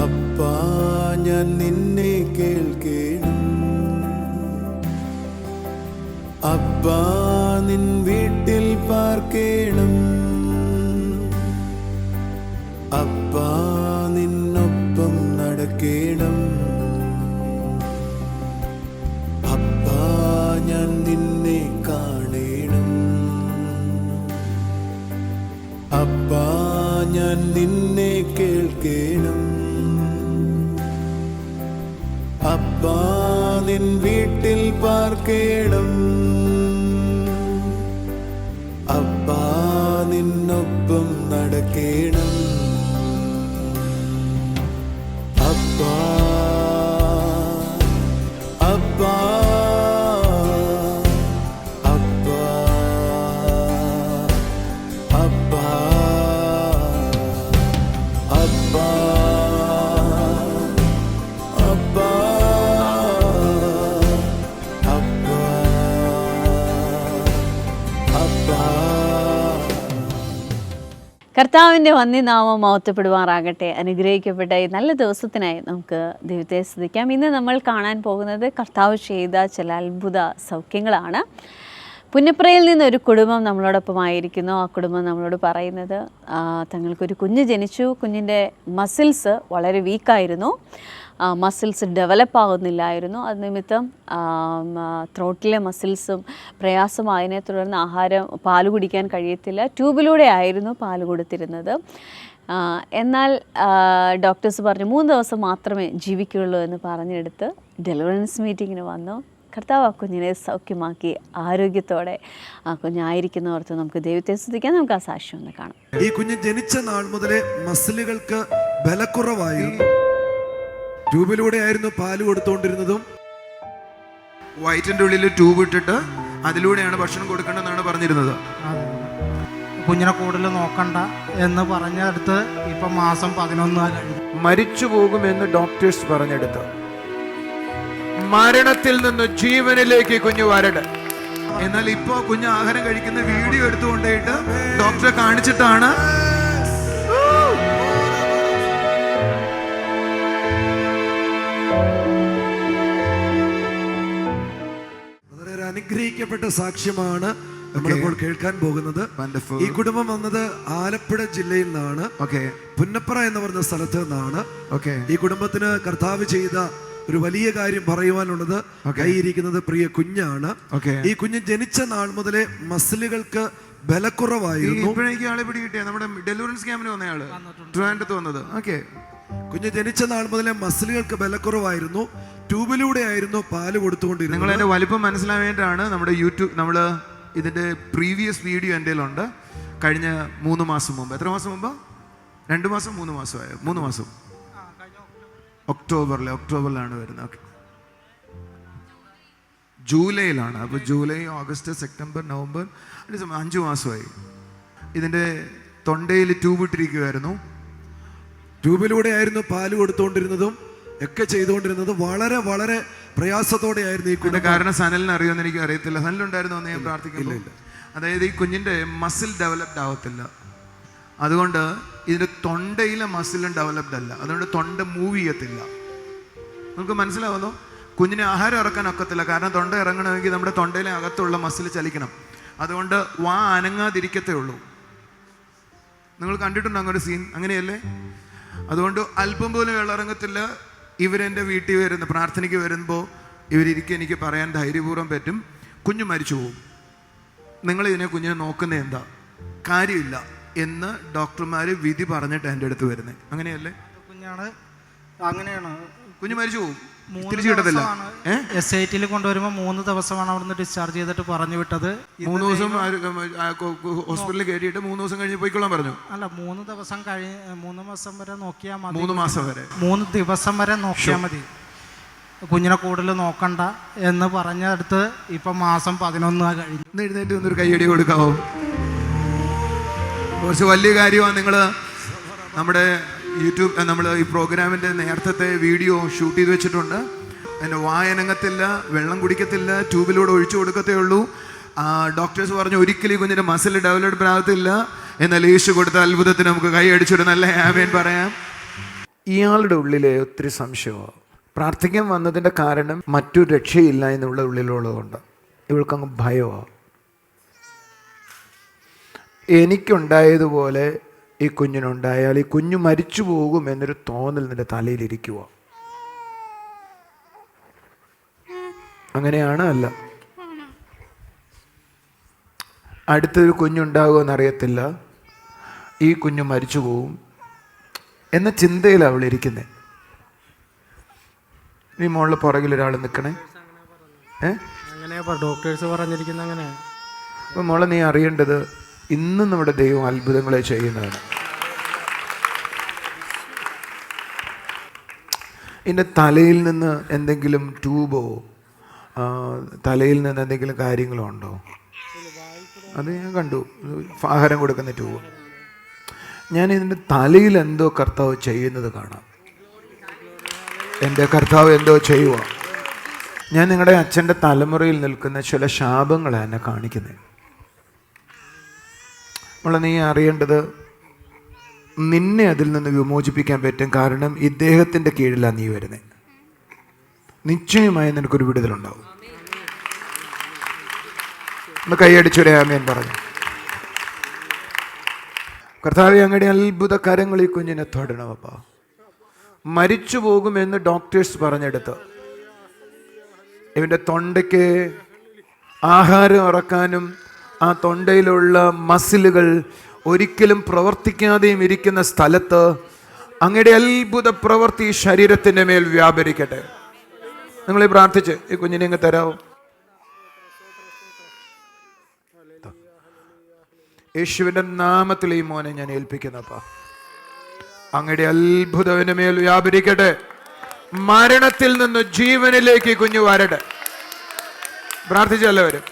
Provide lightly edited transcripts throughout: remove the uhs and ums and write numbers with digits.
അപ്പാ ഞാൻ നിന്നെ കേൾക്കേണം. അപ്പാ നിൻ വീട്ടിൽ പാർക്കേണം. അപ്പാ നിന്നൊപ്പം നടക്കേണം. അപ്പാ ഞാൻ നിന്നെ കാണേണം. അപ്പാ ഞാൻ നിന്നെ കേൾക്കേണം. അപ്പാ നിൻ വീട്ടിൽ പാർക്കേണം. അപ്പാ നിന്നൊപ്പം നടക്കേണം. അപ്പാ അപ്പാ അപ്പാ അപ്പാ അപ്പാ അപ്പാ കർത്താവിൻ്റെ വന്യനാമം മഹത്വപ്പെടുമാറാകട്ടെ. അനുഗ്രഹിക്കപ്പെട്ട ഈ നല്ല ദിവസത്തിനായി നമുക്ക് ദൈവത്തെ സ്തുതിക്കാം. ഇന്ന് നമ്മൾ കാണാൻ പോകുന്നത് കർത്താവ് ചെയ്ത ചില അത്ഭുത സൗഖ്യങ്ങളാണ്. പുന്നപ്രയിൽ നിന്നൊരു കുടുംബം നമ്മളോടൊപ്പമായിരിക്കുന്നു. ആ കുടുംബം നമ്മളോട് പറയുന്നത് തങ്ങൾക്കൊരു കുഞ്ഞ് ജനിച്ചു. കുഞ്ഞിൻ്റെ മസിൽസ് വളരെ വീക്കായിരുന്നു. Muscles develop ആകുന്നില്ലായിരുന്നു. അത് നിമിത്തം ത്രോട്ടിലെ മസിൽസും പ്രയാസമായതിനെ തുടർന്ന് പാല് കുടിക്കാൻ കഴിയത്തില്ല. ട്യൂബിലൂടെ ആയിരുന്നു പാല് കൊടുത്തിരുന്നത്. എന്നാൽ ഡോക്ടേഴ്സ് പറഞ്ഞു 3 ദിവസം മാത്രമേ ജീവിക്കുകയുള്ളൂ എന്ന് പറഞ്ഞെടുത്ത് ഡെലിവറൻസ് മീറ്റിങ്ങിന് വന്നു. കർത്താവ് ആ കുഞ്ഞിനെ സൗഖ്യമാക്കി ആരോഗ്യത്തോടെ ആ കുഞ്ഞായിരിക്കുന്നവർക്ക് നമുക്ക് ദൈവത്തെ സ്തുതിക്കാം. നമുക്ക് ആ സാക്ഷ്യം ഒന്ന് കാണാം. ഈ കുഞ്ഞ് ജനിച്ച നാൾ മുതലേ മസിലുകൾക്ക് ബലക്കുറവായിരുന്നു. ട്യൂബിലൂടെ ആയിരുന്നു പാല് കൊടുത്തുകൊണ്ടിരുന്നതും. വയറ്റിന്റെ ഉള്ളിൽ ട്യൂബ് ഇട്ടിട്ട് അതിലൂടെയാണ് ഭക്ഷണം കൊടുക്കേണ്ടതെന്നാണ് പറഞ്ഞിരുന്നത്. കുഞ്ഞിനെ കൂടുതൽ നോക്കണ്ട എന്ന് പറഞ്ഞെടുത്ത് ഇപ്പം മാസം 11 കഴിഞ്ഞു. മരിച്ചു പോകുമെന്ന് ഡോക്ടേഴ്സ് പറഞ്ഞെടുത്ത് മരണത്തിൽ നിന്ന് ജീവനിലേക്ക് കുഞ്ഞു വരട്ടെ. എന്നാൽ ഇപ്പോ കുഞ്ഞ് ആഹാരം കഴിക്കുന്ന വീഡിയോ എടുത്തുകൊണ്ടേയിട്ട് ഡോക്ടറെ കാണിച്ചിട്ടാണ് വളരെ അനുഗ്രഹിക്കപ്പെട്ട സാക്ഷ്യമാണ് നമ്മളിപ്പോൾ കേൾക്കാൻ പോകുന്നത്. ഈ കുടുംബം വന്നത് ആലപ്പുഴ ജില്ലയിൽ നിന്നാണ്. പുന്നപ്ര എന്ന് പറഞ്ഞ സ്ഥലത്ത് നിന്നാണ്. ഈ കുടുംബത്തിന് കർത്താവ് ചെയ്ത ഒരു വലിയ കാര്യം പറയുവാനുള്ളത് കൈയിരിക്കുന്നത് പ്രിയ കുഞ്ഞാണ്. ഈ കുഞ്ഞ് ജനിച്ച നാൾ മുതലേ മസിലുകൾക്ക് ബലക്കുറവായിരുന്നു. ഇപ്പോഴേക്ക് ആളെ പിടികിട്ടിയ നമ്മുടെ ഡെലിവറൻസ് ക്യാമ്പിന് വന്നയാള് ട്രിവാൻഡ്രത്ത് വന്നത്. കുഞ്ഞ് ജനിച്ച നാൾ മുതലേ മസിലുകൾക്ക് ബലക്കുറവായിരുന്നു. ട്യൂബിലൂടെ ആയിരുന്നു പാല് കൊടുത്തുകൊണ്ടിരുന്നത്. നിങ്ങൾ അതിന്റെ വലിപ്പം മനസ്സിലാൻ വേണ്ടിയിട്ടാണ് നമ്മുടെ യൂട്യൂബ് നമ്മള് ഇതിന്റെ പ്രീവിയസ് വീഡിയോ എൻ്റെ ഉണ്ട്. കഴിഞ്ഞ 3 മാസം മുമ്പ്, എത്ര മാസം മുമ്പ്? 2 മാസം 3 മാസമായോ? 3 മാസം. ഒക്ടോബറിലാണ് വരുന്നത്. ജൂലൈയിലാണ്. അപ്പോൾ ജൂലൈ, ഓഗസ്റ്റ്, സെപ്റ്റംബർ, നവംബർ, 5 മാസമായി. ഇതിൻ്റെ തൊണ്ടയിൽ ട്യൂബ് ഇട്ടിരിക്കുമായിരുന്നു. ട്യൂബിലൂടെ ആയിരുന്നു പാല് കൊടുത്തുകൊണ്ടിരുന്നതും ഒക്കെ ചെയ്തുകൊണ്ടിരുന്നത്. വളരെ വളരെ പ്രയാസത്തോടെ ആയിരുന്നു ഈ കുഞ്ഞിന്റെ. കാരണം സനലിന് അറിയുമെന്ന് എനിക്ക് അറിയത്തില്ല. സനലുണ്ടായിരുന്നു എന്ന് ഞാൻ പ്രാർത്ഥിക്കില്ല. അതായത് ഈ കുഞ്ഞിൻ്റെ മസിൽ ഡെവലപ്ഡ് ആവത്തില്ല. അതുകൊണ്ട് ഇതിൻ്റെ തൊണ്ടയിലെ മസിലും ഡെവലപ്ഡ് അല്ല. അതുകൊണ്ട് തൊണ്ട മൂവ് ചെയ്യത്തില്ല. നമുക്ക് മനസ്സിലാവുന്നു? കുഞ്ഞിന് ആഹാരം ഇറക്കാൻ ഒക്കത്തില്ല. കാരണം തൊണ്ട ഇറങ്ങണമെങ്കിൽ നമ്മുടെ തൊണ്ടയിലെ അകത്തുള്ള മസിൽ ചലിക്കണം. അതുകൊണ്ട് വാ അനങ്ങാതിരിക്കത്തേ ഉള്ളൂ. നിങ്ങൾ കണ്ടിട്ടുണ്ടോ അങ്ങനെ ഒരു സീൻ? അങ്ങനെയല്ലേ? അതുകൊണ്ട് അല്പം പോലും വെള്ളമിറങ്ങത്തില്ല. ഇവരെൻ്റെ വീട്ടിൽ വരുന്ന പ്രാർത്ഥനയ്ക്ക് വരുമ്പോൾ ഇവരിയ്ക്ക് എനിക്ക് പറയാൻ ധൈര്യപൂർവ്വം പറ്റും, കുഞ്ഞ് മരിച്ചു പോകും. നിങ്ങളിതിനെ കുഞ്ഞിനെ നോക്കുന്നത് എന്താ? കാര്യമില്ല എന്ന് ഡോക്ടർമാർ വിധി പറഞ്ഞിട്ട് എൻ്റെ അടുത്ത് വരുന്നത്. അങ്ങനെയല്ലേ? കുഞ്ഞാണ്, അങ്ങനെയാണ്. കുഞ്ഞ് മരിച്ചു പോകും, തിരിച്ചു കിട്ടത്തില്ല. SITയിൽ കൊണ്ടുവരുമ്പോൾ 3 ദിവസമാണ് അവിടുന്ന് ഡിസ്ചാർജ് ചെയ്തിട്ട് പറഞ്ഞു വിട്ടത്. 3 ദിവസം ഹോസ്പിറ്റലിൽ കയറിയിട്ട് 3 ദിവസം കഴിഞ്ഞ് പോയിക്കൊള്ളാൻ പറഞ്ഞു. അല്ല, 3 ദിവസം 3 മാസം വരെ നോക്കിയാൽ മതി. 3 മാസം വരെ, 3 ദിവസം വരെ നോക്കിയാൽ മതി. കുഞ്ഞിനെ കൂടുതൽ നോക്കണ്ട എന്ന് പറഞ്ഞെടുത്ത് ഇപ്പം മാസം 11 കഴിഞ്ഞു. എഴുന്നേറ്റ് വന്നൊരു കയ്യടി കൊടുക്കാവോ? കുറച്ച് വലിയ കാര്യമാണ്. നിങ്ങൾ നമ്മുടെ യൂട്യൂബ് നമ്മൾ ഈ പ്രോഗ്രാമിൻ്റെ നേരത്തെ വീഡിയോ ഷൂട്ട് ചെയ്ത് വെച്ചിട്ടുണ്ട്. എൻ്റെ വായനങ്ങത്തില്ല, വെള്ളം കുടിക്കത്തില്ല, ട്യൂബിലൂടെ ഒഴിച്ചു കൊടുക്കത്തേ ഉള്ളൂ. ഡോക്ടേഴ്സ് പറഞ്ഞു ഒരിക്കലും കുഞ്ഞിൻ്റെ മസിൽ ഡെവലപ്ഡ് ആകത്തില്ല. എന്നാൽ യേശു കൊടുത്ത അത്ഭുതത്തിന് നമുക്ക് കൈ അടിച്ചൊരു നല്ല ആമേൻ പറയാം. ഇയാളുടെ ഉള്ളിലെ ഒത്തിരി സംശയമാണ്. പ്രാർത്ഥിക്കാൻ വന്നതിൻ്റെ കാരണം മറ്റൊരു രക്ഷയില്ല എന്നുള്ള ഉള്ളിലുള്ളതുകൊണ്ട് ഇവൾക്കങ്ങ് ഭയമാണ്. എനിക്കുണ്ടായതുപോലെ ഈ കുഞ്ഞിനുണ്ടായാൽ ഈ കുഞ്ഞ് മരിച്ചു പോകും എന്നൊരു തോന്നൽ നിൻ്റെ തലയിലിരിക്കുക. അങ്ങനെയാണ് അല്ല, അടുത്തൊരു കുഞ്ഞുണ്ടാകുമെന്നറിയത്തില്ല, ഈ കുഞ്ഞ് മരിച്ചു പോവും എന്ന ചിന്തയിലാണ് അവളിരിക്കുന്നത്. നീ മോളുടെ പുറകിൽ ഒരാൾ നിൽക്കണേ. അങ്ങനെയാ ഡോക്ടേഴ്സ് പറഞ്ഞിരിക്കുന്നത് അങ്ങനെ. അപ്പം മോളെ നീ അറിയേണ്ടത്, ഇന്നും നമ്മുടെ ദൈവം അത്ഭുതങ്ങളെ ചെയ്യുന്നതാണ്. ഇതിൻ്റെ തലയിൽ നിന്ന് എന്തെങ്കിലും ട്യൂബോ തലയിൽ നിന്ന് എന്തെങ്കിലും കാര്യങ്ങളോ ഉണ്ടോ? അത് ഞാൻ കണ്ടു, ആഹാരം കൊടുക്കുന്ന ട്യൂബ്. ഞാൻ ഇതിൻ്റെ തലയിൽ എന്തോ കർത്താവ് ചെയ്യുന്നത് കാണാം. എൻ്റെ കർത്താവ് എന്തോ ചെയ്യുക. ഞാൻ നിങ്ങളുടെ അച്ഛൻ്റെ തലമുറയിൽ നിൽക്കുന്ന ചില ശാപങ്ങളാണ് എന്നെ കാണിക്കുന്നത്. നമ്മൾ നീ അറിയേണ്ടത്, നിന്നെ അതിൽ നിന്ന് വിമോചിപ്പിക്കാൻ പറ്റും. കാരണം ഇദ്ദേഹത്തിൻ്റെ കീഴിലാണ് നീ വരുന്നത്. നിശ്ചയമായി നിനക്കൊരു വിടുതലുണ്ടാവും. ഒന്ന് കൈയടിച്ചൊരു ആമേൻ പറഞ്ഞു. കർത്താവേ, അങ്ങയുടെ അത്ഭുത കരങ്ങൾ ഈ കുഞ്ഞിനെ തൊടണമപ്പ. മരിച്ചു പോകുമെന്ന് ഡോക്ടേഴ്സ് പറഞ്ഞെടുത്ത് ഇവൻ്റെ തൊണ്ടയ്ക്ക് ആഹാരം ഇറക്കാനും ആ തൊണ്ടയിലുള്ള മസിലുകൾ ഒരിക്കലും പ്രവർത്തിക്കാതെയും ഇരിക്കുന്ന സ്ഥലത്ത് അങ്ങയുടെ അത്ഭുത പ്രവൃത്തി ശരീരത്തിൻ്റെ മേൽ വ്യാപരിക്കട്ടെ. നിങ്ങൾ പ്രാർത്ഥിച്ച് ഈ കുഞ്ഞിനെ അങ്ങ് തരാമോ? യേശുവിൻ്റെ നാമത്തിൽ ഈ മോനെ ഞാൻ ഏൽപ്പിക്കുന്നപ്പാ. അങ്ങയുടെ അത്ഭുതവിന്റെ മേൽ വ്യാപരിക്കട്ടെ. മരണത്തിൽ നിന്ന് ജീവനിലേക്ക് ഈ കുഞ്ഞു വരട്ടെ. പ്രാർത്ഥിച്ചെല്ലാവരും.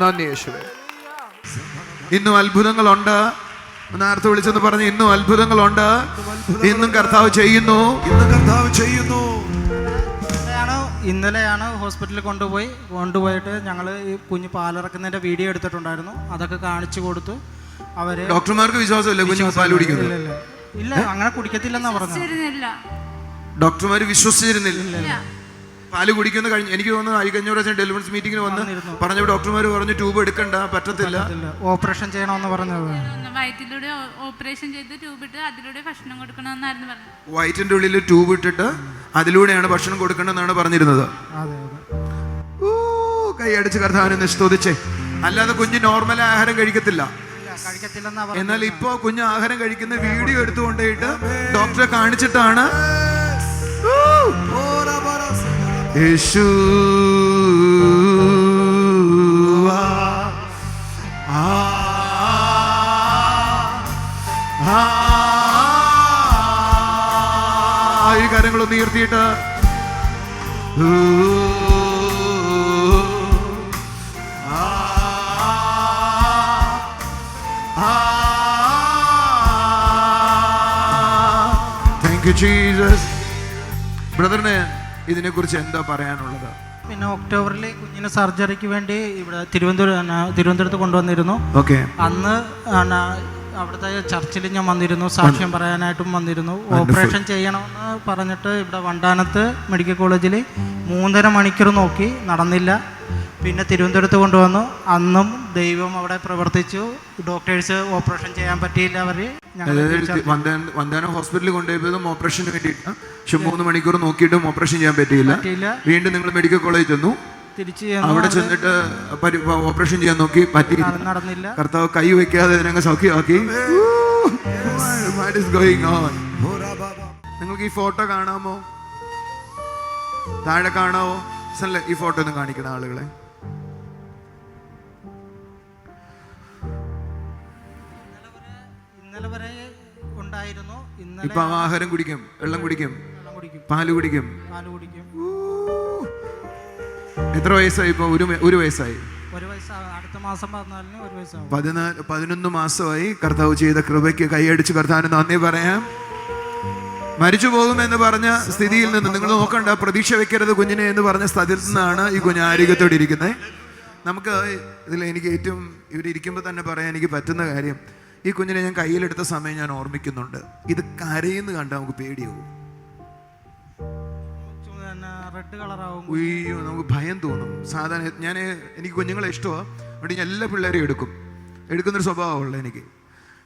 നന്ദി യേശുവേ. ഇന്നും അത്ഭുതങ്ങളുണ്ട്. നേരത്തെ വിളിച്ചെന്ന് പറഞ്ഞ് ഇന്നും അത്ഭുതങ്ങളുണ്ട്. ഇന്നും കർത്താവ് ചെയ്യുന്നു. ഇന്നലെയാണ് ഹോസ്പിറ്റലിൽ കൊണ്ടുപോയിട്ട് ഞങ്ങൾ ഈ കുഞ്ഞ് പാലിറക്കുന്നതിൻ്റെ വീഡിയോ എടുത്തിട്ടുണ്ടായിരുന്നു. അതൊക്കെ കാണിച്ചു കൊടുത്തു. അവര് ഡോക്ടർമാർക്ക് വിശ്വാസമില്ല കുഞ്ഞു പാൽ കുടിക്കുന്നു. ഇല്ല, അങ്ങനെ കുടിക്കത്തില്ലെന്നാ പറഞ്ഞത്. ഡോക്ടർമാർ വിശ്വസിച്ചിരുന്നില്ല പാല് കുടിക്കുന്ന. എനിക്ക് തോന്നുന്നു കഴിഞ്ഞ പ്രാവശ്യം ഡെലിവറൻസ് മീറ്റിംഗിന് വന്ന് പറഞ്ഞപ്പോൾ ഡോക്ടർമാർ പറഞ്ഞു ട്യൂബ് എടുക്കണ്ട, പറ്റത്തില്ല, ഓപ്പറേഷൻ ചെയ്യണമെന്ന് പറഞ്ഞത്. വയറ്റിലൂടെ ഓപ്പറേഷൻ ചെയ്ത് ട്യൂബ് ഇട്ട് അതിലൂടെ ഭക്ഷണം കൊടുക്കണമെന്നായിരുന്നു പറഞ്ഞത്. വയറ്റിന്റെ ഉള്ളിൽ ട്യൂബ് ഇട്ടിട്ട് അതിലൂടെയാണ് ഭക്ഷണം കൊടുക്കണമെന്നാണ് പറഞ്ഞിരുന്നത്. കൈ അടിച്ച് കർത്താവിനെ സ്തുതിച്ചേ. അല്ലാതെ കുഞ്ഞ് നോർമൽ ആഹാരം കഴിക്കത്തില്ല. എന്നാൽ ഇപ്പൊ കുഞ്ഞ് ആഹാരം കഴിക്കുന്ന വീഡിയോ എടുത്തുകൊണ്ടിട്ട് ഡോക്ടറെ കാണിച്ചിട്ടാണ് യേശു ഈ കാര്യങ്ങളൊന്ന് ഉയർത്തിയിട്ട് താങ്ക് യു ജീസസ്. ബ്രദറിന് ഇതിനെക്കുറിച്ച് എന്താ പറയാനുള്ളത്? പിന്നെ ഒക്ടോബറിൽ കുഞ്ഞിന് സർജറിക്ക് വേണ്ടി ഇവിടെ തിരുവനന്തപുരത്ത് കൊണ്ടുവന്നിരുന്നു. അന്ന് അവിടുത്തെ ചർച്ചിൽ ഞാൻ വന്നിരുന്നു, സാക്ഷ്യം പറയാനായിട്ടും വന്നിരുന്നു. ഓപ്പറേഷൻ ചെയ്യണമെന്ന് പറഞ്ഞിട്ട് ഇവിടെ വണ്ടാനത്ത് മെഡിക്കൽ കോളേജിൽ 3.5 മണിക്കൂർ നോക്കി, നടന്നില്ല. പിന്നെ തിരുവനന്തപുരത്ത് കൊണ്ടുവന്നു. അന്നും ദൈവം അവിടെ പ്രവർത്തിച്ചു. ഡോക്ടേഴ്സ് ഓപ്പറേഷൻ ചെയ്യാൻ പറ്റിയില്ല. വന്ദാനം ഹോസ്പിറ്റലിൽ കൊണ്ടുപോയതും ഓപ്പറേഷന് വേണ്ടിയിട്ട് 3 മണിക്കൂർ നോക്കിയിട്ടും ഓപ്പറേഷൻ ചെയ്യാൻ പറ്റിയില്ല. വീണ്ടും നിങ്ങൾ മെഡിക്കൽ കോളേജ് ചെന്നു. തിരിച്ച് അവിടെ ചെന്നിട്ട് ഓപ്പറേഷൻ ചെയ്യാൻ നോക്കി, പറ്റിയില്ല, നടന്നില്ല. കർത്താവ് കൈ വെക്കാതെ ഇതിനങ്ങ് സൗഖ്യമാക്കി. നിങ്ങൾക്ക് ഈ ഫോട്ടോ കാണാമോ? താഴെ കാണാമോ? ഈ ഫോട്ടോ ഒന്ന് കാണിക്കുന്ന ആളുകളെ. ഇന്നലെ വരെ ഉണ്ടായിരുന്നു. ഇപ്പൊ ആഹാരം കുടിക്കും, വെള്ളം കുടിക്കും, പാല് കുടിക്കും. എത്ര വയസ്സായി ഇപ്പൊ? 1 വയസ്സായി. അടുത്ത മാസം 14-ന് 1 വയസ്സാവും. 11 മാസമായി. കർത്താവ് ചെയ്ത കൃപയ്ക്ക് കൈയടിച്ച് കർത്താവിന് നന്ദി പറയാം. മരിച്ചു പോകുമെന്ന് പറഞ്ഞ സ്ഥിതിയിൽ നിന്ന് നിങ്ങൾ നോക്കണ്ട, പ്രതീക്ഷ വെക്കരുത് കുഞ്ഞിനെ എന്ന് പറഞ്ഞ സ്ഥലത്തിൽ നിന്നാണ് ഈ കുഞ്ഞ് ആരോഗ്യത്തോടെ ഇരിക്കുന്നത്. നമുക്ക് ഇതിൽ എനിക്ക് ഏറ്റവും ഇവരിയ്ക്കുമ്പോൾ തന്നെ പറയാൻ എനിക്ക് പറ്റുന്ന കാര്യം, ഈ കുഞ്ഞിനെ ഞാൻ കയ്യിലെടുത്ത സമയം ഞാൻ ഓർമ്മിക്കുന്നുണ്ട്. ഇത് കരയെന്ന് കണ്ടാൽ നമുക്ക് പേടിയാവും, റെഡ് കളറാവും, അയ്യോ നമുക്ക് ഭയം തോന്നും. സാധാരണ എനിക്ക് കുഞ്ഞുങ്ങളെ ഇഷ്ടമാണ്, അതുകൊണ്ട് ഞാൻ എല്ലാ പിള്ളേരെയും എടുക്കുന്നൊരു സ്വഭാവമുള്ള എനിക്ക്.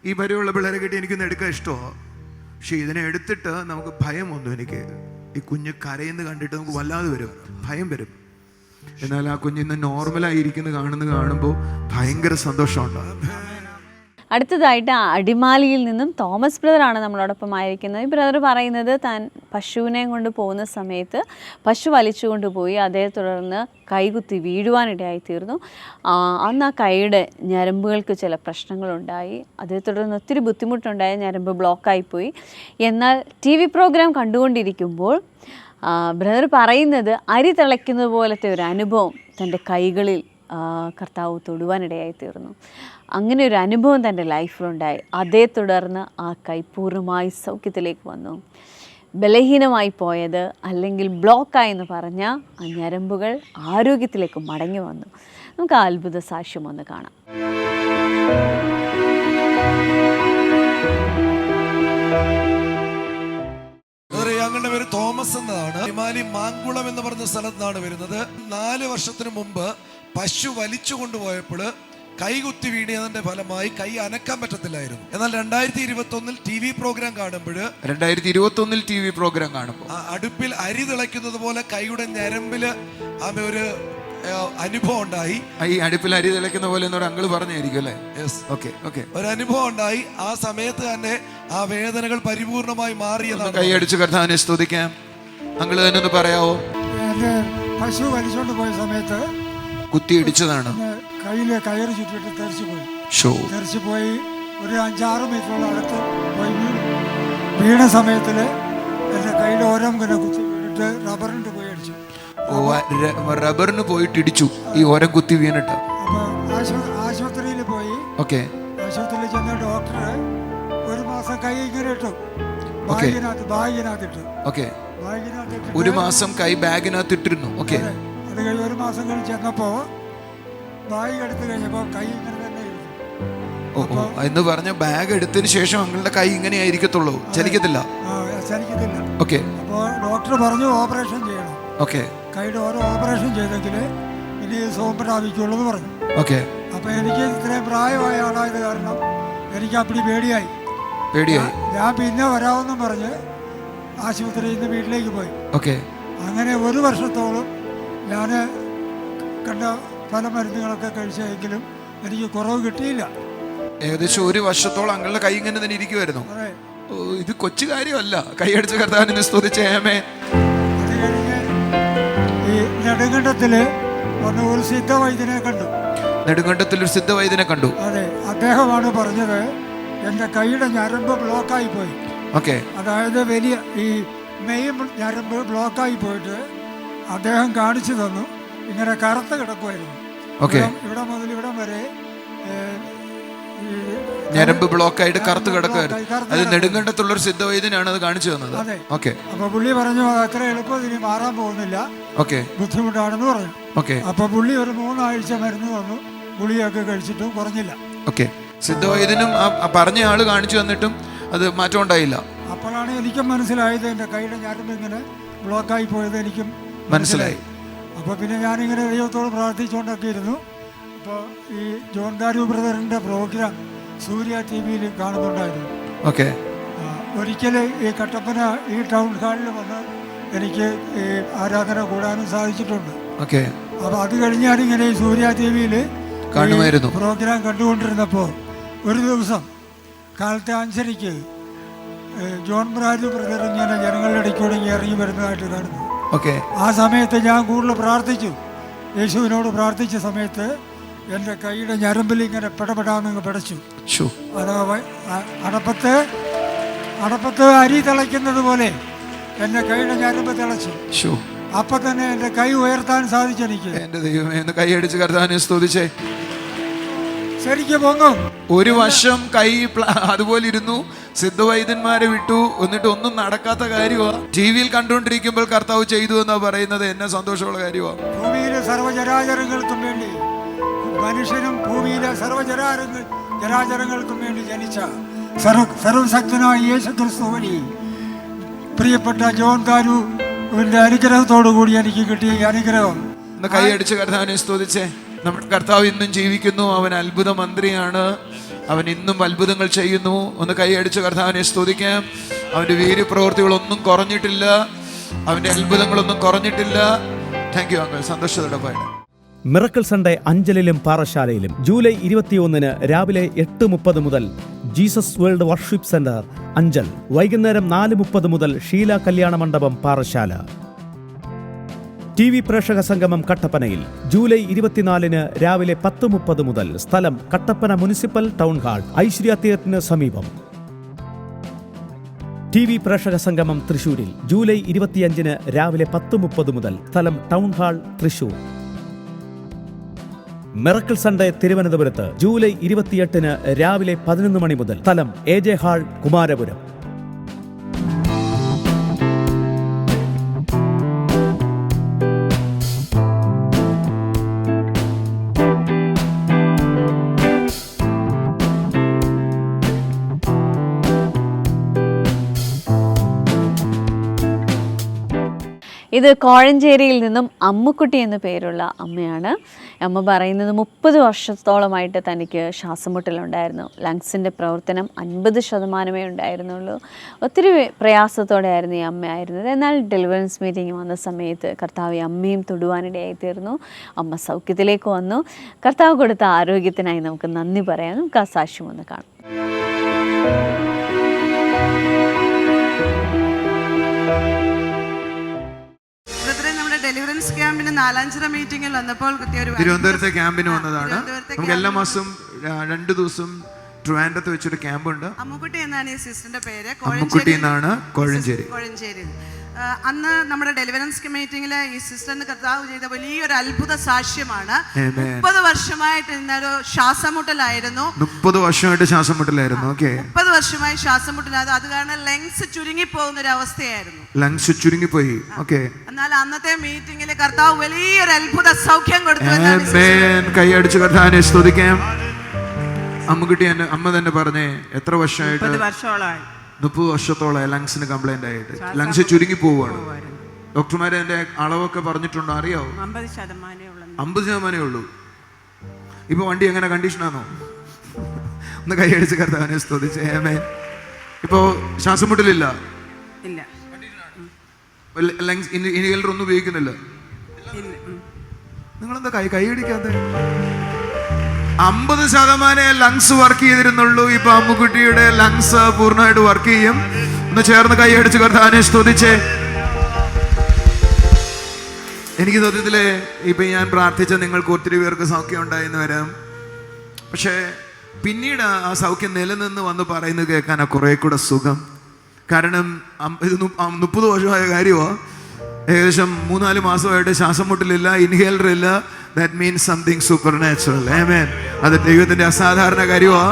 ഈ പരിവുള്ള പിള്ളേരെ കിട്ടി എനിക്കൊന്ന് എടുക്കാൻ ഇഷ്ടമാണ്. പക്ഷെ ഇതിനെ എടുത്തിട്ട് നമുക്ക് ഭയം വന്നു. എനിക്ക് ഈ കുഞ്ഞ് കരയെന്ന് കണ്ടിട്ട് നമുക്ക് വല്ലാതെ വരും, ഭയം വരും. എന്നാൽ ആ കുഞ്ഞിന്ന് നോർമലായിരിക്കുന്നത് കാണുമ്പോൾ ഭയങ്കര സന്തോഷമുണ്ടാകും. അടുത്തതായിട്ട് അടിമാലിയിൽ നിന്നും തോമസ് ബ്രദറാണ് നമ്മളോടൊപ്പം ആയിരിക്കുന്നത്. ഈ ബ്രദർ പറയുന്നത് താൻ പശുവിനെ കൊണ്ട് പോകുന്ന സമയത്ത് പശു വലിച്ചു കൊണ്ടുപോയി, അതേ തുടർന്ന് കൈകുത്തി വീഴുവാനിടയായിത്തീർന്നു. അന്ന് ആ കൈയുടെ ഞരമ്പുകൾക്ക് ചില പ്രശ്നങ്ങളുണ്ടായി, അതേ തുടർന്ന് ഒത്തിരി ബുദ്ധിമുട്ടുണ്ടായി, ഞരമ്പ് ബ്ലോക്കായിപ്പോയി. എന്നാൽ TV പ്രോഗ്രാം കണ്ടുകൊണ്ടിരിക്കുമ്പോൾ ബ്രദർ പറയുന്നത് അരി തിളയ്ക്കുന്നത് പോലത്തെ ഒരു അനുഭവം തൻ്റെ കൈകളിൽ കർത്താവ് തൊടുവാനിടയായിത്തീർന്നു. അങ്ങനെ ഒരു അനുഭവം തൻ്റെ ലൈഫിലുണ്ടായി. അതേ തുടർന്ന് ആ കൈ പൂർണ്ണമായി സൗഖ്യത്തിലേക്ക് വന്നു. ബലഹീനമായി പോയത് അല്ലെങ്കിൽ ബ്ലോക്കായെന്ന് പറഞ്ഞ ആ ഞരമ്പുകൾ ആരോഗ്യത്തിലേക്ക് മടങ്ങി വന്നു. നമുക്ക് ആ അത്ഭുത സാക്ഷ്യം ഒന്ന് കാണാം. ഞങ്ങളുടെ പേര് തോമസ് എന്നതാണ്. അടിമാലി മാങ്കുളം എന്ന് പറഞ്ഞ സ്ഥലത്ത് നിന്നാണ് വരുന്നത്. 4 വർഷത്തിന് മുമ്പ് പശു വലിച്ചു കൊണ്ടുപോയപ്പോൾ കൈകുത്തി വീണിയതിന്റെ ഫലമായി കൈ അനക്കാൻ പറ്റത്തില്ലായിരുന്നു. എന്നാൽ 2021 TV പ്രോഗ്രാം കാണുമ്പോൾ അടുപ്പിൽ അരി തിളയ്ക്കുന്നത് പോലെ കൈയുടെ ഞരമ്പില് ഒരു അനുഭവം ഉണ്ടായി. ഈ അടുപ്പിൽ അരി തിളയ്ക്കുന്ന പോലെ അങ്കിള് പറഞ്ഞായിരിക്കും അല്ലേ? ഒരു അനുഭവം ഉണ്ടായി. ആ സമയത്ത് തന്നെ ആ വേദനകൾ പരിപൂർണമായി മാറിയതാണ്. കൈയടിച്ച് കർത്താവിനെ സ്തുതിക്കാം. അങ്കിള് തന്നെ ഒന്ന് പറയാവോ? പശു വലിച്ചോണ്ട് പോയ സമയത്ത് കുത്തിയിടിച്ചതാണ്, കയ്യില് കയറ് ചുറ്റിട്ട് തെറിച്ചു പോയി ഒരു 5-6 മീറ്ററോളം അടുത്ത് പോയി വീണ സമയത്തില് എന്റെ കയ്യിൽ ഓരോ കുത്തി വീണിട്ട് റബ്ബറിന്റെ പോയി അടിച്ചു. റബ്ബറിന് പോയിട്ട് ഇടിച്ചു ഈ ഓരം കുത്തി വീണിട്ട്. അപ്പൊ ആശുപത്രിയിൽ പോയി. ആശുപത്രിയിൽ ചെന്ന ഡോക്ടർ 1 മാസം കൈ ഇങ്ങനെ ഇട്ടു, ബാഗിനകത്തിട്ടു. 1 മാസം കൈ ബാഗിനകത്ത് ഇട്ടിരുന്നു. അത് കഴിഞ്ഞ് 1 മാസം കഴിഞ്ഞ് ചെന്നപ്പോ ബാഗ് എടുത്തു കഴിഞ്ഞപ്പോ കൈ ഇങ്ങനെ തന്നെ ഇരുന്നു. എന്ന് പറഞ്ഞ ബാഗ് എടുത്തതിന് ശേഷം അങ്ങളുടെ കൈ ഇങ്ങനെ ആയിരിക്കത്തുള്ളൂ, ചലിക്കത്തില്ല. അപ്പോ ഡോക്ടർ പറഞ്ഞു ഓപ്പറേഷൻ ചെയ്യണം. കൈയുടെ ഓരോ ഓപ്പറേഷൻ ചെയ്തെങ്കിൽ ഇനി സുഖം പ്രാപിക്കുള്ളൂ എന്ന് പറഞ്ഞു. അപ്പൊ എനിക്ക് ഇത്രയും പ്രായമായ ആളായത് കാരണം എനിക്ക് അപ്പടി പേടിയായി. ഞാൻ പിന്നെ വരാമെന്നും പറഞ്ഞ് ആശുപത്രിയിൽ നിന്ന് വീട്ടിലേക്ക് പോയി. അങ്ങനെ 1 വർഷത്തോളം ഞാൻ കണ്ട പല മരുന്നുകളൊക്കെ കഴിച്ചെങ്കിലും എനിക്ക് കുറവ് കിട്ടിയില്ല. ഏകദേശം 1 വർഷത്തോളം അങ്ങളുടെ കൈ ഇങ്ങനെ തന്നെ ഇരിക്കുമായിരുന്നു. ഇത് കൊച്ചു കാര്യമല്ല. കൈയടിച്ച് കർത്താവിനെ സ്തുതിച്ചേ. അത് കഴിഞ്ഞ് ഈ നെടുങ്കണ്ടത്തില് ഒരു സിദ്ധവൈദ്യനെ കണ്ടു. അതെ, അദ്ദേഹമാണ് പറഞ്ഞത് എന്റെ കൈയുടെ ഞരമ്പ് ബ്ലോക്കായി പോയി. അതായത് വലിയ ഈ മെയിൻ ഞരമ്പ് ബ്ലോക്കായി പോയിട്ട് അദ്ദേഹം കാണിച്ചു തന്നു. ഇങ്ങനെ കറുത്ത് കിടക്കുമായിരുന്നു. ഇവിടെ മുതൽ ഇവിടം വരെ ഞരമ്പ് ബ്ലോക്കായിട്ട് കറുത്ത് കിടക്കുമായിരുന്നു. അത് നെടുങ്കണ്ടത്തുള്ളൊരു സിദ്ധവൈദ്യനാണ് അത് കാണിച്ചു തന്നത്. അപ്പൊ പുള്ളി പറഞ്ഞു അത്ര എളുപ്പം ഇനി മാറാൻ പോകുന്നില്ല, ബുദ്ധിമുട്ടാണെന്ന് പറഞ്ഞു. അപ്പൊ പുള്ളി ഒരു 3 ആഴ്ച മരുന്ന് തന്നു. ഗുളിയൊക്കെ കഴിച്ചിട്ടും കുറഞ്ഞില്ല. സിദ്ധവൈദ്യനും പറഞ്ഞ ആള് കാണിച്ചു തന്നിട്ടും അത് മാറ്റം ഉണ്ടായില്ല. അപ്പോഴാണ് എനിക്കും മനസ്സിലായത് എന്റെ കൈയുടെ ഞരമ്പ് ഇങ്ങനെ ബ്ലോക്കായി പോയത് എനിക്കും മനസ്സിലായി. അപ്പൊ പിന്നെ ഞാനിങ്ങനെ ദൈവത്തോട് പ്രാർത്ഥിച്ചുകൊണ്ടൊക്കെ ഇരുന്നു. അപ്പോൾ ഈ ജോൺ ദാരു ബ്രദറിന്റെ പ്രോഗ്രാം സൂര്യ TV-യിൽ കാണുന്നുണ്ടായിരുന്നു. ഒരിക്കൽ ഈ കട്ടപ്പന ഈ ടൗൺ ഹാളിൽ വന്ന് എനിക്ക് ഈ ആരാധന കൂടാനും സാധിച്ചിട്ടുണ്ട്. അപ്പൊ അത് കഴിഞ്ഞ് ഞാനിങ്ങനെ ഈ സൂര്യ TV-യിൽ പ്രോഗ്രാം കണ്ടുകൊണ്ടിരുന്നപ്പോൾ ഒരു ദിവസം കാലത്തെ 5:30 ജോൺ ദാരു ബ്രദർ ഇങ്ങനെ ജനങ്ങളുടെ ഇടയ്ക്കൂടെ ഇറങ്ങി വരുന്നതായിട്ട് കാണുന്നു. ആ സമയത്ത് ഞാൻ കൂടുതൽ പ്രാർത്ഥിച്ചു. യേശുവിനോട് പ്രാർത്ഥിച്ച സമയത്ത് എൻ്റെ കൈയുടെ ഞരമ്പിൽ ഇങ്ങനെ പെടപെടാന്ന് പിടച്ചു. അത് അടപ്പത്ത് അരി തിളയ്ക്കുന്നത് പോലെ എൻ്റെ കൈയുടെ ഞരമ്പ് തിളച്ചു. അപ്പൊ തന്നെ എൻ്റെ കൈ ഉയർത്താൻ സാധിച്ചു. എനിക്ക് എന്റെ ദൈവമേ, കൈയടിച്ച് കർത്താവിനെ സ്തുതിച്ചേ. ശരിക്കും പൊങ്ങും. 1 വർഷം കൈ അതുപോലെ ഇരുന്നു, സിദ്ധവൈദ്യന്മാരെ വിട്ടു, എന്നിട്ട് ഒന്നും നടക്കാത്ത കാര്യമാണ്. ടി വിയിൽ കണ്ടുകൊണ്ടിരിക്കുമ്പോൾ കർത്താവ് ചെയ്തു എന്നാ പറയുന്നത്. എന്നെ സന്തോഷമുള്ള കാര്യമാണ്. ഭൂമിയിലെ സർവ്വചരാചരങ്ങൾക്കും വേണ്ടി, മനുഷ്യനും ഭൂമിയിലെ സർവ്വചരാചരങ്ങൾക്കും വേണ്ടി ജനിച്ച സർവശക്തനായ യേശു ക്രിസ്തു വഴി പ്രിയപ്പെട്ട ജോൺ കാരുവിന്റെ അനുഗ്രഹത്തോടു കൂടി എനിക്ക് കിട്ടിയ ഈ അനുഗ്രഹം കൈയടിച്ച് കർത്താവിനെ സ്തുതിച്ചേ. നമ്മുടെ കർത്താവ് ഇന്നും ജീവിക്കുന്നു. അവൻ അത്ഭുത മന്ത്രിയാണ്. അവൻ ഇന്നും അത്ഭുതങ്ങൾ ചെയ്യുന്നു. ഒന്ന് കൈയടിച്ച് കർത്താവിനെ സ്തുതിക്കാം. അവന്റെ വീര്യപ്രവൃത്തികളൊന്നും കുറഞ്ഞിട്ടില്ല, അവന്റെ അത്ഭുതങ്ങളൊന്നും കുറഞ്ഞിട്ടില്ല. Thank you uncle. സന്തോഷത്തോടെ പോയിട്ട് മിറക്കിൾ സൺഡേ അഞ്ചലിലും പാറശാലയിലും ജൂലൈ 21 രാവിലെ 8:30 മുതൽ Jesus world worship centre Anchal, വൈകുന്നേരം 4:30 മുതൽ ഷീല കല്യാണ മണ്ഡപം പാറശാല. TV പ്രേക്ഷക സംഗമം കട്ടപ്പനയിൽ ജൂലൈ 24 രാവിലെ 10:30 മുതൽ, സ്ഥലം Kattappana municipal town hall, Aishwarya തിയേറ്ററിന് സമീപം. TV പ്രേക്ഷക സംഗമം തൃശൂരിൽ ജൂലൈ 25 രാവിലെ 10:30 മുതൽ, സ്ഥലം town hall Thrissur. Miracle Sunday തിരുവനന്തപുരത്ത് ജൂലൈ 28 രാവിലെ 11 മണി മുതൽ, സ്ഥലം AJ ഹാൾ കുമാരപുരം. ഇത് കോഴഞ്ചേരിയിൽ നിന്നും അമ്മുക്കുട്ടി എന്ന പേരുള്ള അമ്മയാണ്. അമ്മ പറയുന്നത് 30 വർഷത്തോളമായിട്ട് തനിക്ക് ശ്വാസമുട്ടലുണ്ടായിരുന്നു. ലങ്സിൻ്റെ പ്രവർത്തനം 50% ഉണ്ടായിരുന്നുള്ളൂ. ഒത്തിരി പ്രയാസത്തോടെയായിരുന്നു ഈ അമ്മയായിരുന്നത്. എന്നാൽ ഡെലിവറൻസ് മീറ്റിംഗ് വന്ന സമയത്ത് കർത്താവ് അമ്മയും തൊടുവാനിടയായി തീർന്നു. അമ്മ സൗഖ്യത്തിലേക്ക് വന്നു. കർത്താവ് കൊടുത്ത ആരോഗ്യത്തിനായി നമുക്ക് നന്ദി പറയാം. നമുക്ക് ആ സാക്ഷ്യം ഒന്ന് കാണാം. ഡെലിവറൻസ് ക്യാമ്പിന് 4-5 മീറ്റിംഗിൽ വന്നപ്പോൾ തിരുവനന്തപുരത്തെ ക്യാമ്പിന് വന്നതാണ്. നമുക്ക് എല്ലാ മാസം 2 ദിവസം ട്രിവാൻഡ്രത്ത് വെച്ചൊരു ക്യാമ്പുണ്ട്. അമ്മുക്കുട്ടി എന്നാണ് ഈ സിസ്റ്ററിന്റെ പേര്. അമ്മുക്കുട്ടി എന്നാണ്, കോഴഞ്ചേരി. അന്ന് നമ്മുടെ ഡെലിവറൻസ് മീറ്റിംഗിൽ ഈ സിസ്റ്ററിന് കർത്താവ് ചെയ്ത വലിയൊരു അത്ഭുത സാക്ഷ്യമാണ്. 30 വർഷമായിട്ട് ഇന്നൊരു ശ്വാസമുട്ടലായിരുന്നു. 30 വർഷമായിട്ട് ശ്വാസമുട്ടലായിരുന്നു. 30 വർഷമായി ശ്വാസമുട്ടലായിരുന്നു. അത് കാരണം ലങ്സ് ചുരുങ്ങി പോകുന്ന ഒരു അവസ്ഥയായിരുന്നു. ലങ്സ് ചുരുങ്ങിപ്പോയി. എന്നാൽ അന്നത്തെ മീറ്റിംഗിൽ കർത്താവ് വലിയൊരു അത്ഭുത സൗഖ്യം കൊടുത്തു. കൈയടിച്ച് കർത്താവിനെ സ്തുതിക്കാം. അമ്മുക്കുട്ടി അമ്മ തന്നെ പറഞ്ഞേ, എത്ര വർഷമായിട്ട്? 30 വർഷത്തോളം ലങ്സിന് കംപ്ലൈന്റ് ആയിട്ട് ലങ്സ് ചുരുങ്ങി പോവുകയാണ്. ഡോക്ടർമാരെ എന്റെ അളവൊക്കെ പറഞ്ഞിട്ടുണ്ടോ അറിയാവോ? 50% ഉള്ളൂ. ഇപ്പൊ വണ്ടി എങ്ങനെ കണ്ടീഷനാണോ? ഒന്ന് കൈയടിച്ച് കർത്താവിനെ സ്തുതിച്ചേ. ഇപ്പോ ശ്വാസം മുട്ടലില്ല, ലങ്സ് ഇൻഹേലർ ഒന്നും ഉപയോഗിക്കുന്നില്ല. നിങ്ങളെന്താ കൈയടിക്കാത്ത? 50% ലങ്സ് വർക്ക് ചെയ്തിരുന്നുള്ളൂ. ഇപ്പൊ അമ്മുക്കുട്ടിയുടെ ലങ്സ് പൂർണ്ണമായിട്ട് വർക്ക് ചെയ്യും. ഒന്ന് ചേർന്ന് കൈയടിച്ച് കർത്താവിനെ സ്തുതിച്ചേ. എനിക്ക് സത്യത്തില് ഇപ്പൊ ഞാൻ പ്രാർത്ഥിച്ച നിങ്ങൾക്ക് ഒത്തിരി പേർക്ക് സൗഖ്യം ഉണ്ടായെന്ന് വരാം. പക്ഷെ പിന്നീട് ആ സൗഖ്യം നിലനിന്ന് വന്ന് പറയുന്നത് കേൾക്കാനാ കുറെ കൂടെ സുഖം. കാരണം ഇത് 30 വർഷമായ കാര്യമാണ്. ഏകദേശം 3-4 മാസമായിട്ട് ശ്വാസം മുട്ടലില്ല, ഇൻഹേലർ ഇല്ല. That means something supernatural. Amen. അത് ദൈവത്തിന്റെ അസാധാരണ കാര്യമാണ്.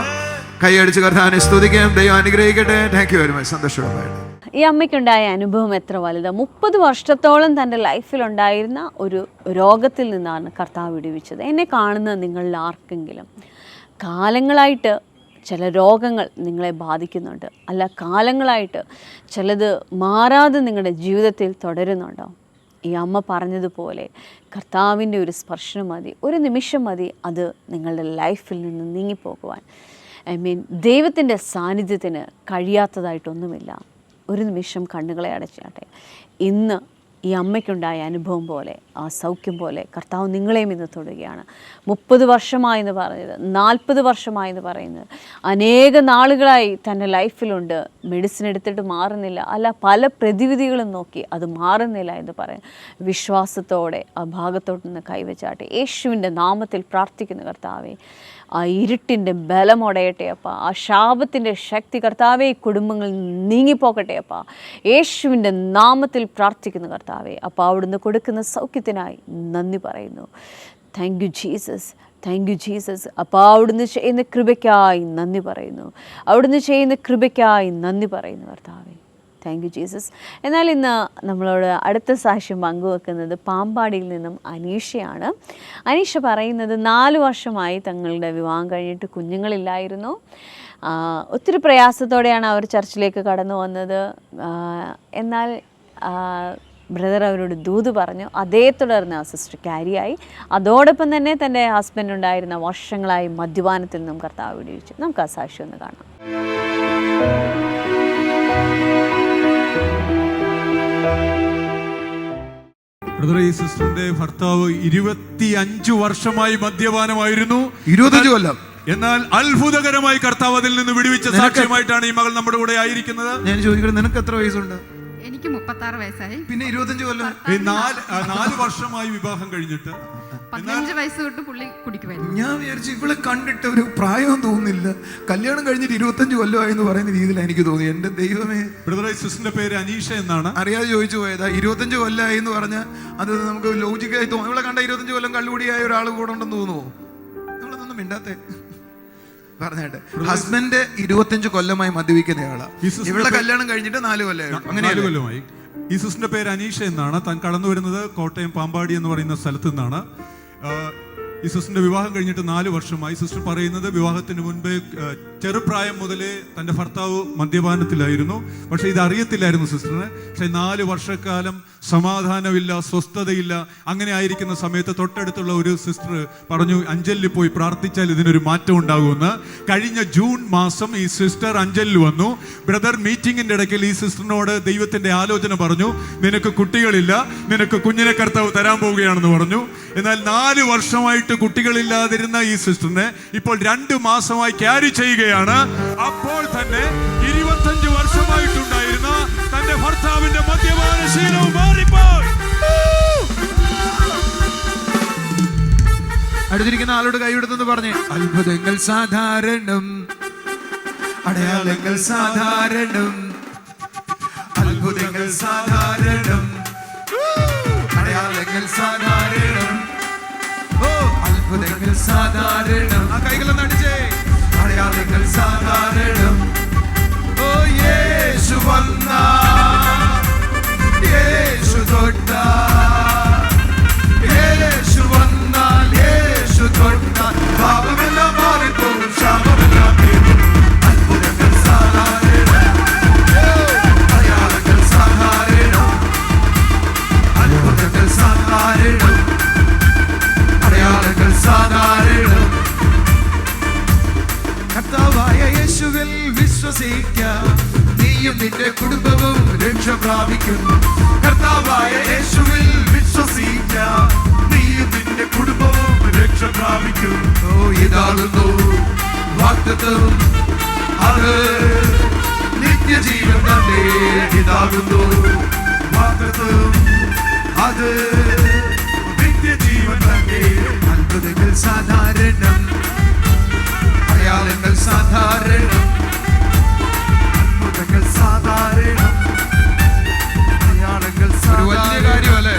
കൈയടിച്ച് കർത്താവിനെ സ്തുതിക്കാം. ദൈവം അനുഗ്രഹിക്കട്ടെ. Thank you very much. സന്തോഷമായിട്ട്. ഈ അമ്മയ്ക്കുണ്ടായ അനുഭവം എത്ര വലുതാണ്. 30 വർഷത്തോളം തൻ്റെ ലൈഫിലുണ്ടായിരുന്ന ഒരു രോഗത്തിൽ നിന്നാണ് കർത്താവ് വിടുവിച്ചത്. എന്നെ കാണുന്ന നിങ്ങളിൽ ആർക്കെങ്കിലും കാലങ്ങളായിട്ട് ചില രോഗങ്ങൾ നിങ്ങളെ ബാധിക്കുന്നുണ്ട്, അല്ല കാലങ്ങളായിട്ട് ചിലത് മാറാതെ നിങ്ങളുടെ ജീവിതത്തിൽ തുടരുന്നുണ്ടോ? ഈ അമ്മ പറഞ്ഞതുപോലെ കർത്താവിൻ്റെ ഒരു സ്പർശനം മതി, ഒരു നിമിഷം മതി അത് നിങ്ങളുടെ ലൈഫിൽ നിന്ന് നീങ്ങിപ്പോകുവാൻ. ദൈവത്തിൻ്റെ സാന്നിധ്യത്തിന് കഴിയാത്തതായിട്ടൊന്നുമില്ല. ഒരു നിമിഷം കണ്ണുകളെ അടച്ചാട്ടെ. ഇന്ന് ഈ അമ്മയ്ക്കുണ്ടായ അനുഭവം പോലെ, ആ സൗഖ്യം പോലെ കർത്താവ് നിങ്ങളെയും ഇന്ന് തൊടുകയാണ്. 30 വർഷമായെന്ന് പറഞ്ഞത്, 40 വർഷമായെന്ന് പറയുന്നത്, അനേക നാളുകളായി തൻ്റെ ലൈഫിലുണ്ട്, മെഡിസിൻ എടുത്തിട്ട് മാറുന്നില്ല, അല്ല പല പ്രതിവിധികളും നോക്കി അത് മാറുന്നില്ല എന്ന് പറയും. വിശ്വാസത്തോടെ ആ ഭാഗത്തോട്ടൊന്ന് കൈവച്ചാട്ടെ. യേശുവിൻ്റെ നാമത്തിൽ പ്രാർത്ഥിക്കുന്ന കർത്താവേ, ആ ഇരുട്ടിൻ്റെ ബലമൊടയട്ടെ അപ്പ. ആ ശാപത്തിൻ്റെ ശക്തി കർത്താവെ കുടുംബങ്ങളിൽ നീങ്ങിപ്പോകട്ടെ അപ്പ. യേശുവിൻ്റെ നാമത്തിൽ പ്രാർത്ഥിക്കുന്ന കർത്താവെ. അപ്പോൾ അവിടുന്ന് കൊടുക്കുന്ന സൗഖ്യത്തിനായി നന്ദി പറയുന്നു. Thank you Jesus, thank you Jesus. അപ്പോൾ അവിടുന്ന് ചെയ്യുന്ന കൃപയ്ക്കായി നന്ദി പറയുന്നു, അവിടുന്ന് ചെയ്യുന്ന കൃപയ്ക്കായി നന്ദി പറയുന്നു കർത്താവേ. Thank you Jesus. എന്നാൽ ഇന്ന് നമ്മളോട് അടുത്ത സാക്ഷ്യം പങ്കുവെക്കുന്നത് പാമ്പാടിയിൽ നിന്നും അനീഷയാണ്. അനീഷ പറയുന്നത് 4 വർഷമായി തങ്ങളുടെ വിവാഹം കഴിഞ്ഞിട്ട് കുഞ്ഞുങ്ങളില്ലായിരുന്നു. ഒത്തിരി പ്രയാസത്തോടെയാണ് അവർ ചർച്ചിലേക്ക് കടന്നു വന്നത്. എന്നാൽ ബ്രദർ അവരോട് ദൂത് പറഞ്ഞു. അതേ തുടർന്ന് സിസ്റ്റർ ക്യാരിയായി. അതോടൊപ്പം തന്നെ തൻ്റെ ഹസ്ബൻഡ് ഉണ്ടായിരുന്ന വർഷങ്ങളായി മദ്യപാനത്തിൽ നിന്നും കർത്താവ് വിടുവിച്ചു. നമുക്ക് ആ സാക്ഷ്യം ഒന്ന് കാണാം. ബ്രദറെ, ഈ സിസ്റ്ററിന്റെ ഭർത്താവ് 25 വർഷമായി മദ്യപാനമായിരുന്നു. 25 കൊല്ലം. എന്നാൽ അത്ഭുതകരമായി കർത്താവ് അതിൽ നിന്ന് വിടുവിച്ച സാക്ഷ്യമായിട്ടാണ് ഈ മകൾ നമ്മുടെ കൂടെ ആയിരിക്കുന്നത്. ഞാൻ ചോദിക്കുന്നത്, നിനക്ക് എത്ര വയസ്സുണ്ട്? എനിക്ക് 36 വയസ്സായി. പിന്നെ 25 കൊല്ലം. 4 വർഷമായി വിവാഹം കഴിഞ്ഞിട്ട് 15 വയസ്സ് തൊട്ട് പുള്ളി കുടിക്കുമായിരുന്നു. ഞാൻ വിചാരിച്ചു ഇവളെ കണ്ടിട്ട് ഒരു പ്രായവും തോന്നുന്നില്ല, കല്യാണം കഴിഞ്ഞിട്ട് 25 കൊല്ലമായി എന്ന് പറയുന്ന രീതിയിൽ എനിക്ക് തോന്നി. എന്റെ ദൈവമേ. ബ്രദറെ, സിസ്റ്ററിന്റെ പേര് അനീഷ എന്നാണ്. അറിയാതെ ചോദിച്ചു പോയതാ. 25 കൊല്ലമായി എന്ന് പറഞ്ഞാൽ അത് നമുക്ക് ലോജിക്കായി തോന്നും. ഇവളെ കണ്ട 25 കൊല്ലം കള്ളുകൂടിയായ ഒരാൾ കൂടെ ഉണ്ടെന്ന് തോന്നുമോ? നമ്മളതൊന്നും മിണ്ടാത്തെ പറഞ്ഞേട്ടെ. ഹസ്ബൻഡ് 25 കൊല്ലമായി മദ്യപിക്കുന്നയാളാ. ഇവളെ കല്യാണം കഴിഞ്ഞിട്ട് 4 കൊല്ലമായി. ഈ സിസ്റ്ററിന്റെ പേര് അനീഷ എന്നാണ്. താൻ കടന്നു വരുന്നത് കോട്ടയം പാമ്പാടി എന്ന് പറയുന്ന സ്ഥലത്ത് നിന്നാണ്. ഈ സിസ്റ്ററിന്റെ വിവാഹം കഴിഞ്ഞിട്ട് 4 വർഷമായി. സിസ്റ്റർ പറയുന്നത് വിവാഹത്തിന് മുൻപേ ചെറുപ്രായം മുതലേ തൻ്റെ ഭർത്താവ് മദ്യപാനത്തിലായിരുന്നു. പക്ഷെ ഇത് അറിയത്തില്ലായിരുന്നു സിസ്റ്ററിന്. പക്ഷെ 4 വർഷക്കാലം സമാധാനമില്ല, സ്വസ്ഥതയില്ല. അങ്ങനെ ആയിരിക്കുന്ന സമയത്ത് തൊട്ടടുത്തുള്ള ഒരു സിസ്റ്റർ പറഞ്ഞു, അഞ്ചലിൽ പോയി പ്രാർത്ഥിച്ചാൽ ഇതിനൊരു മാറ്റം ഉണ്ടാകുമെന്ന്. കഴിഞ്ഞ ജൂൺ മാസം ഈ സിസ്റ്റർ അഞ്ചലിൽ വന്നു. ബ്രദർ മീറ്റിംഗിന്റെ ഇടയ്ക്ക് ഈ സിസ്റ്ററിനോട് ദൈവത്തിന്റെ ആലോചന പറഞ്ഞു, നിനക്ക് കുട്ടികളില്ല, നിനക്ക് കുഞ്ഞിനെ കർത്താവ് തരാൻ പോവുകയാണെന്ന് പറഞ്ഞു. എന്നാൽ 4 വർഷമായിട്ട് കുട്ടികളില്ലാതിരുന്ന ഈ സിസ്റ്ററിനെ ഇപ്പോൾ 2 മാസമായി ക്യാരി ചെയ്യുകയാണ്. അപ്പോൾ തന്നെ 25 വർഷമായിട്ടുണ്ടായിരുന്ന തന്റെ ഭർത്താവിന്റെ മദ്യപാന ശീലവും മാറിപ്പോയി. അടുത്തിരിക്കുന്ന ആളോട് കൈവിടുന്നെന്ന് പറഞ്ഞേ. അത്ഭുതങ്ങൾ സാധാരണം, അടയാളങ്ങൾ സാധാരണം, അത്ഭുതങ്ങൾ സാധാരണം, അടയാളങ്ങൾ സാധാരണം, ഓ അത്ഭുതങ്ങൾ സാധാരണം. ആ കൈകളൊന്ന് അടിച്ചേ. അടയാളങ്ങൾ സാധാരണം. ഓ യേശു വന്ന, യേശു തൊട്ട, യേശു വന്നാൽ, യേശു തൊട്ടാൽ പാപമെല്ലാം മാറിപ്പോകും, ശാപമെല്ലാം തീരും. അത്ഭുതങ്ങൾ സാധാരണം, അടയാളങ്ങൾ സാധാരണം, അത്ഭുതങ്ങൾ സാധാരണം, അടയാളങ്ങൾ സാധാരണം. കർത്താവായ യേശുവിൽ വിശ്വസിക്കാം, നീയും നിന്റെ കുടുംബവും രക്ഷ പ്രാപിക്കും. കർത്താവായ യേശുവിൽ വിശ്വസിക്കാം, നീയും നിന്റെ കുടുംബവും രക്ഷ പ്രാപിക്കും. ഓ ഇതാകുന്നു വാഗ്ദത്തം, അത് നിത്യജീവൻ തന്നെ. ഇതാകുന്നു വാഗ്ദത്തം, അത് നിത്യജീവൻ തന്നെ. അത്ഭുതങ്ങൾ സാധാരണം, അടയാളങ്ങൾ സാധാരണം, അത്ഭുതങ്ങൾ സാധാരണം, അടയാളങ്ങൾ വലിയ കാര്യമല്ലേ.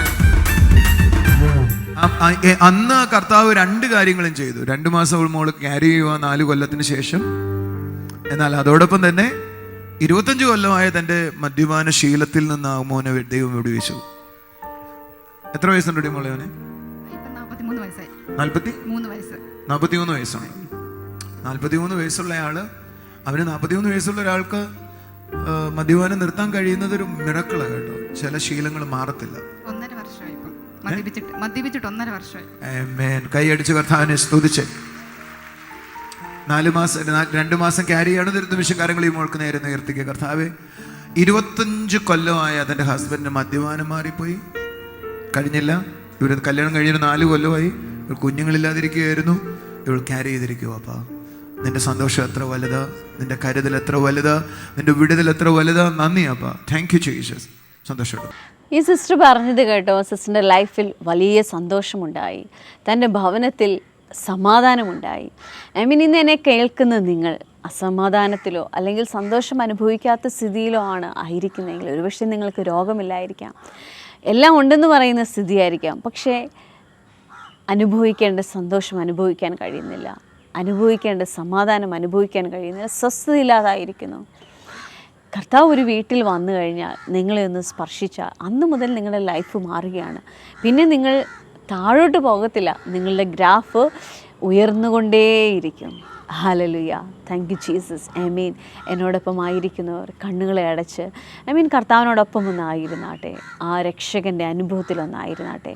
അന്ന് കർത്താവ് 2 കാര്യങ്ങളും ചെയ്തു. 2 മാസം മോള് ക്യാരി ചെയ്യുക 4 കൊല്ലത്തിന് ശേഷം. എന്നാൽ അതോടൊപ്പം തന്നെ 25 കൊല്ലമായ തന്റെ മദ്യപാന ശീലത്തിൽ നിന്ന് മോനെ ദൈവം വിടുവിച്ചു. എത്ര വയസ്സുണ്ട് മോളെ? അവന് 43 വയസ്സായി. 43 വയസ്സാണ്. 43 വയസ്സുള്ള ആള്, അവന് 43 വയസ്സുള്ള ഒരാൾക്ക് മദ്യപാനം നിർത്താൻ കഴിയുന്നത് ഒരു മിറക്കിളാണ് കേട്ടോ. ചില ശീലങ്ങൾ മാറത്തില്ല. 1.5 വർഷമായി മദ്യപിച്ചിട്ട് 1.5 വർഷമായി. ആമേൻ. കൈയടിച്ച് കർത്താവിനെ സ്തുതിച്ച്. 2 മാസം ക്യാരി ചെയ്യണം. ഒരു നിമിഷം കാര്യങ്ങൾ ഈ മോൾക്ക് നേരെ ഉയർത്തിക്കുക. കർത്താവേ, 25 കൊല്ലമായ തൻ്റെ ഹസ്ബൻഡിന് മദ്യപാനം മാറിപ്പോയി, കഴിഞ്ഞില്ല. ഇവർ കല്യാണം കഴിഞ്ഞൊരു 4 കൊല്ലമായി. ഇവർ കുഞ്ഞുങ്ങളില്ലാതിരിക്കുകയായിരുന്നു. ഇവൾ ക്യാരി ചെയ്തിരിക്കുക. അപ്പാ, നിന്റെ സന്തോഷം എത്ര വലുതാ, നിന്റെ കരുതൽ എത്ര വലുതാ, നിന്റെ വിടുതൽ എത്ര വലുതാ. നന്ദി അപ്പാ. Thank you Jesus. സന്തോഷം. ഈ സിസ്റ്റർ പറഞ്ഞത് കേട്ടോ, സിസ്റ്ററിൻ്റെ ലൈഫിൽ വലിയ സന്തോഷമുണ്ടായി, തൻ്റെ ഭവനത്തിൽ സമാധാനമുണ്ടായി. ഇന്ന് എന്നെ കേൾക്കുന്ന നിങ്ങൾ അസമാധാനത്തിലോ അല്ലെങ്കിൽ സന്തോഷം അനുഭവിക്കാത്ത സ്ഥിതിയിലോ ആണ് ആയിരിക്കുന്നതെങ്കിൽ, ഒരുപക്ഷെ നിങ്ങൾക്ക് രോഗമില്ലായിരിക്കാം, എല്ലാം ഉണ്ടെന്ന് പറയുന്ന സ്ഥിതിയായിരിക്കാം. പക്ഷേ അനുഭവിക്കേണ്ട സന്തോഷം അനുഭവിക്കാൻ കഴിയുന്നില്ല, അനുഭവിക്കേണ്ട സമാധാനം അനുഭവിക്കാൻ കഴിയുന്നില്ല, സ്വസ്ഥതയില്ലാതായിരിക്കുന്നു. കർത്താവ് ഒരു വീട്ടിൽ വന്നു കഴിഞ്ഞാൽ, നിങ്ങളെ ഒന്ന് സ്പർശിച്ചാൽ, അന്ന് മുതൽ നിങ്ങളുടെ ലൈഫ് മാറുകയാണ്. പിന്നെ നിങ്ങൾ താഴോട്ട് പോകത്തില്ല, നിങ്ങളുടെ ഗ്രാഫ് ഉയർന്നുകൊണ്ടേയിരിക്കും. Hallelujah, thank you Jesus. ആമീൻ. എന്നോടൊപ്പം ആയിരിക്കുന്നവർ കണ്ണുകളെ അടച്ച് കർത്താവിനോടൊപ്പം ഒന്നായിരുന്നാട്ടെ, ആ രക്ഷകൻ്റെ അനുഭവത്തിലൊന്നായിരുന്നാട്ടെ.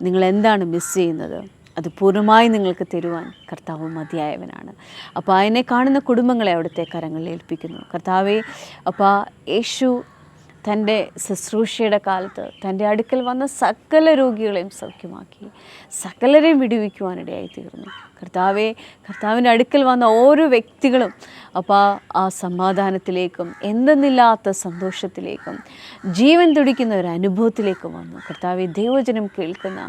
നിങ്ങൾ എന്താണ് മിസ് ചെയ്യുന്നത്, അത് പൂർണ്ണമായി നിങ്ങൾക്ക് തരുവാൻ കർത്താവ് മതിയായവനാണ്. അപ്പോൾ അതിനെ കാണുന്ന കുടുംബങ്ങളെ അവിടുത്തെ കരങ്ങളിൽ ഏൽപ്പിക്കുന്നു. കർത്താവെ, അപ്പോൾ യേശു തൻ്റെ ശുശ്രൂഷയുടെ കാലത്ത് തൻ്റെ അടുക്കൽ വന്ന സകല രോഗികളെയും സൗഖ്യമാക്കി, സകലരെയും വിടുവിക്കുവാനിടയായി തീർന്നു. കർത്താവെ, കർത്താവിൻ്റെ അടുക്കൽ വന്ന ഓരോ വ്യക്തികളും അപ്പോൾ ആ സമാധാനത്തിലേക്കും എന്തെന്നില്ലാത്ത സന്തോഷത്തിലേക്കും ജീവൻ തുടിക്കുന്ന ഒരു അനുഭവത്തിലേക്കും വന്നു. കർത്താവെ, ദൈവജനം കേൾക്കുന്ന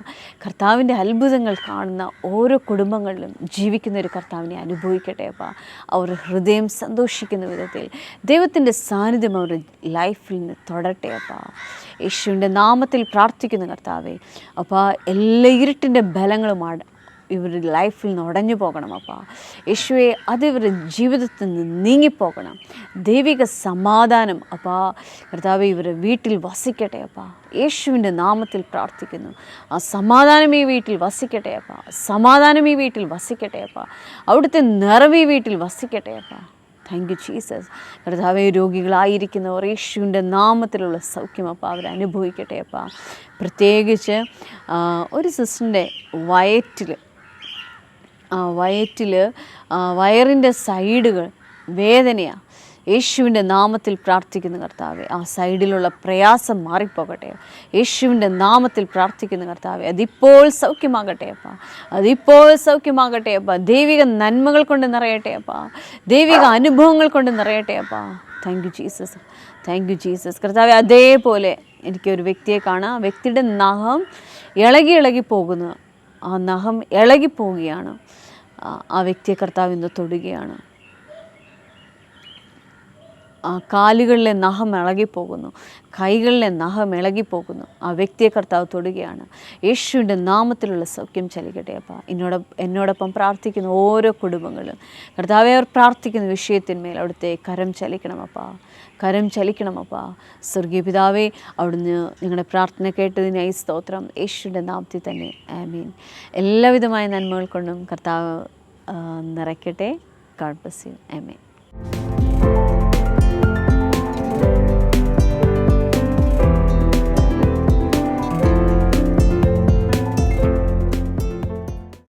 കർത്താവിൻ്റെ അത്ഭുതങ്ങൾ കാണുന്ന ഓരോ കുടുംബങ്ങളിലും ജീവിക്കുന്ന ഒരു കർത്താവിനെ അനുഭവിക്കട്ടെ. അപ്പോൾ അവർ ഹൃദയം സന്തോഷിക്കുന്ന വിധത്തിൽ ദൈവത്തിൻ്റെ സാന്നിധ്യം അവരുടെ ലൈഫിൽ നിന്ന് തൊടട്ടെ. അപ്പോൾ യേശുവിൻ്റെ നാമത്തിൽ പ്രാർത്ഥിക്കുന്ന കർത്താവെ, അപ്പോൾ എല്ലാ ഇരുട്ടിൻ്റെ ബലങ്ങളുമാണ് ഇവരുടെ ലൈഫിൽ നിന്ന് ഉടഞ്ഞു പോകണം. അപ്പോൾ യേശുവെ, അത് ഇവരുടെ ജീവിതത്തിൽ നിന്ന് നീങ്ങിപ്പോകണം. ദൈവിക സമാധാനം അപ്പോൾ കർത്താവെ ഇവരുടെ വീട്ടിൽ വസിക്കട്ടെ. അപ്പോൾ യേശുവിൻ്റെ നാമത്തിൽ പ്രാർത്ഥിക്കുന്നു. ആ സമാധാനം ഈ വീട്ടിൽ വസിക്കട്ടെ. അപ്പോൾ സമാധാനം ഈ വീട്ടിൽ വസിക്കട്ടെ. അപ്പോൾ അവിടുത്തെ നിറവ് ഈ വീട്ടിൽ വസിക്കട്ടെ. അപ്പോൾ താങ്ക് യു ജീസസ്. കർത്താവെ, രോഗികളായിരിക്കുന്നവർ യേശുവിൻ്റെ നാമത്തിലുള്ള സൗഖ്യം അപ്പോൾ അവർ അനുഭവിക്കട്ടെ. അപ്പോൾ പ്രത്യേകിച്ച് ഒരു സിസ്റ്ററിൻ്റെ വയറിൻ്റെ സൈഡുകൾ വേദനയാണ്. യേശുവിൻ്റെ നാമത്തിൽ പ്രാർത്ഥിക്കുന്ന കർത്താവെ, ആ സൈഡിലുള്ള പ്രയാസം മാറിപ്പോകട്ടെ. യേശുവിൻ്റെ നാമത്തിൽ പ്രാർത്ഥിക്കുന്ന കർത്താവെ, അതിപ്പോൾ സൗഖ്യമാകട്ടെ. അപ്പം അതിപ്പോൾ സൗഖ്യമാകട്ടെ. അപ്പം ദൈവിക നന്മകൾ കൊണ്ട് നിറയട്ടെ. അപ്പം ദൈവിക അനുഭവങ്ങൾ കൊണ്ട് നിറയട്ടെ. അപ്പം thank you Jesus, thank you Jesus. കർത്താവെ, അതേപോലെ എനിക്കൊരു വ്യക്തിയെ കാണാം. ആ വ്യക്തിയുടെ നഖം ഇളകി പോകുന്നു. ആ നഖം ഇളകിപ്പോവുകയാണ്. ആ വ്യക്തിയെ കർത്താവ് ഇന്ന് തൊടുകയാണ്. കാലുകളിലെ നഖം ഇളകിപ്പോകുന്നു, കൈകളിലെ നഖം ഇളകിപ്പോകുന്നു. ആ വ്യക്തിയെ കർത്താവ് തൊടുകയാണ്. യേശുവിൻ്റെ നാമത്തിലുള്ള സൗഖ്യം ചലിക്കട്ടെ. അപ്പോൾ എന്നോടൊപ്പം പ്രാർത്ഥിക്കുന്ന ഓരോ കുടുംബങ്ങളും കർത്താവെ, അവർ പ്രാർത്ഥിക്കുന്ന വിഷയത്തിന്മേൽ അവിടുത്തെ കരം ചലിക്കണമപ്പാ, കരം ചലിക്കണമപ്പാ. സ്വർഗീയ പിതാവേ, അവിടുന്ന് നിങ്ങളുടെ പ്രാർത്ഥന കേട്ടതിനായി സ്തോത്രം. യേശുവിൻ്റെ നാമത്തിൽ തന്നെ ആമീൻ. എല്ലാവിധമായ നന്മകൾ കൊണ്ടും കർത്താവ് നിറയ്ക്കട്ടെ. God bless you. ആമീൻ.